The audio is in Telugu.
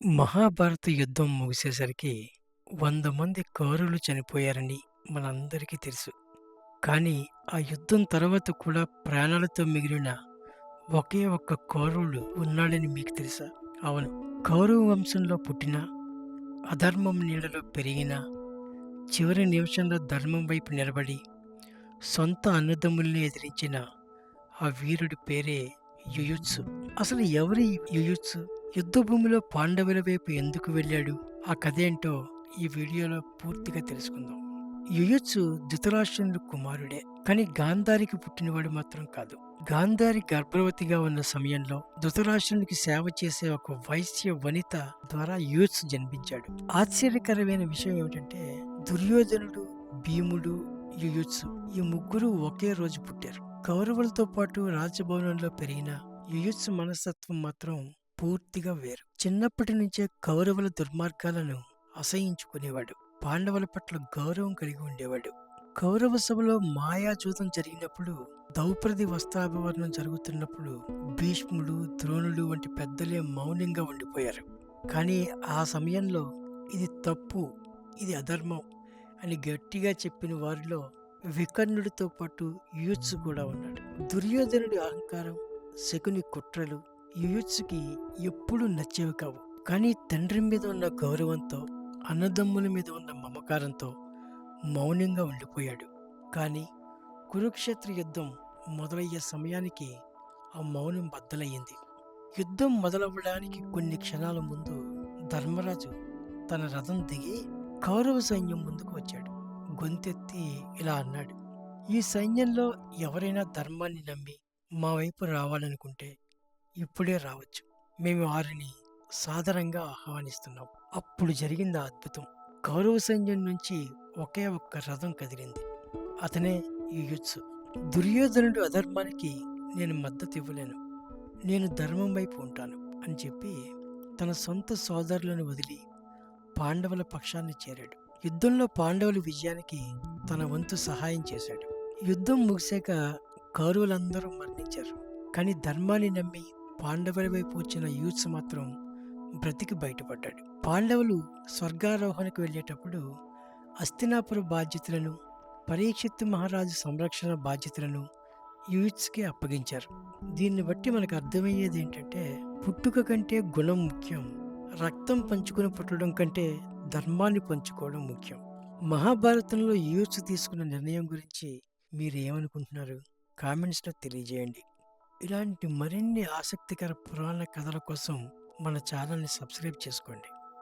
మహాభారత యుద్ధం ముగిసేసరికి 100 మంది కౌరవులు చనిపోయారని మనందరికీ తెలుసు. కానీ ఆ యుద్ధం తర్వాత కూడా ప్రాణాలతో మిగిలిన ఒకే ఒక్క కౌరవుడు ఉన్నాడని మీకు తెలుసా? అవును. కౌరవ వంశంలో పుట్టిన, అధర్మం నీడలో పెరిగిన, చివరి నిమిషంలో ధర్మం వైపు నిలబడి, సొంత అన్నదమ్ముల్ని ఎదిరించిన ఆ వీరుడి పేరే యుయుత్సు. అసలు ఎవరు ఈ యుయుత్సు? యుద్ధభూమిలో పాండవుల వైపు ఎందుకు వెళ్ళాడు? ఆ కథేంటో ఈ వీడియోలో పూర్తిగా తెలుసుకుందాం. యుయుత్సు ధృతరాష్ట్రుని కుమారుడే. కానీ గాంధారికి పుట్టినవాడు మాత్రం కాదు. గాంధారి గర్భవతిగా ఉన్న సమయంలో ధృతరాష్ట్రునికి సేవ చేసే ఒక వైశ్య వనిత ద్వారా యుయుత్సు జన్మించాడు. ఆశ్చర్యకరమైన విషయం ఏమిటంటే దుర్యోధనుడు, భీముడు, యుయుత్సు ఈ ముగ్గురు ఒకే రోజు పుట్టారు. కౌరవులతో పాటు రాజభవనంలో పెరిగిన యుయుత్సు మనస్తత్వం మాత్రం పూర్తిగా వేరు. చిన్నప్పటి నుంచే కౌరవుల దుర్మార్గాలను అసహించుకునేవాడు. పాండవుల పట్ల గౌరవం కలిగి ఉండేవాడు. కౌరవ సభలో మాయాజూతం జరిగినప్పుడు, ద్రౌపది వస్త్రాభరణం జరుగుతున్నప్పుడు భీష్ముడు, ద్రోణుడు వంటి పెద్దలే మౌనంగా ఉండిపోయారు. కానీ ఆ సమయంలో ఇది తప్పు, ఇది అధర్మం అని గట్టిగా చెప్పిన వారిలో వికర్ణుడితో పాటు యుయుత్సు కూడా ఉన్నాడు. దుర్యోధనుడి అహంకారం, శకుని కుట్రలు యుయుత్సుకి ఎప్పుడూ నచ్చేవి కావు. కానీ తండ్రి మీద ఉన్న గౌరవంతో, అన్నదమ్ముల మీద ఉన్న మమకారంతో మౌనంగా ఉండిపోయాడు. కానీ కురుక్షేత్ర యుద్ధం మొదలయ్యే సమయానికి ఆ మౌనం బద్దలయ్యింది. యుద్ధం మొదలవ్వడానికి కొన్ని క్షణాల ముందు ధర్మరాజు తన రథం దిగి కౌరవ సైన్యం ముందుకు వచ్చాడు. గొంతెత్తి ఇలా అన్నాడు: ఈ సైన్యంలో ఎవరైనా ధర్మాన్ని నమ్మి మా వైపు రావాలనుకుంటే ఇప్పుడే రావచ్చు. మేము వారిని సాదరంగా ఆహ్వానిస్తున్నాం. అప్పుడు జరిగింది ఆ అద్భుతం. కౌరవ సైన్యం నుంచి ఒకే ఒక్క రథం కదిలింది. అతనే యుయుత్సు. దుర్యోధనుడు అధర్మానికి నేను మద్దతు ఇవ్వలేను, నేను ధర్మం వైపు ఉంటాను అని చెప్పి తన సొంత సోదరులను వదిలి పాండవుల పక్షాన్ని చేరాడు. యుద్ధంలో పాండవుల విజయానికి తన వంతు సహాయం చేశాడు. యుద్ధం ముగిశాక కౌరవులందరూ మరణించారు. కానీ ధర్మాన్ని నమ్మి పాండవుల వైపు వచ్చిన యూత్స్ మాత్రం బ్రతికి బయటపడ్డాడు. పాండవులు స్వర్గారోహణకు వెళ్ళేటప్పుడు హస్తినాపుర బాధ్యతలను, పరీక్షిత్తు మహారాజు సంరక్షణ బాధ్యతలను యూత్స్కి అప్పగించారు. దీన్ని బట్టి మనకు అర్థమయ్యేది ఏంటంటే పుట్టుక కంటే గుణం ముఖ్యం, రక్తం పంచుకుని పుట్టడం కంటే ధర్మాన్ని పంచుకోవడం ముఖ్యం. మహాభారతంలో యూత్స్ తీసుకున్న నిర్ణయం గురించి మీరేమనుకుంటున్నారు? కామెంట్స్లో తెలియజేయండి. ఇలాంటి మరిన్ని ఆసక్తికర పురాణ కథల కోసం మన ఛానల్ని సబ్స్క్రైబ్ చేసుకోండి.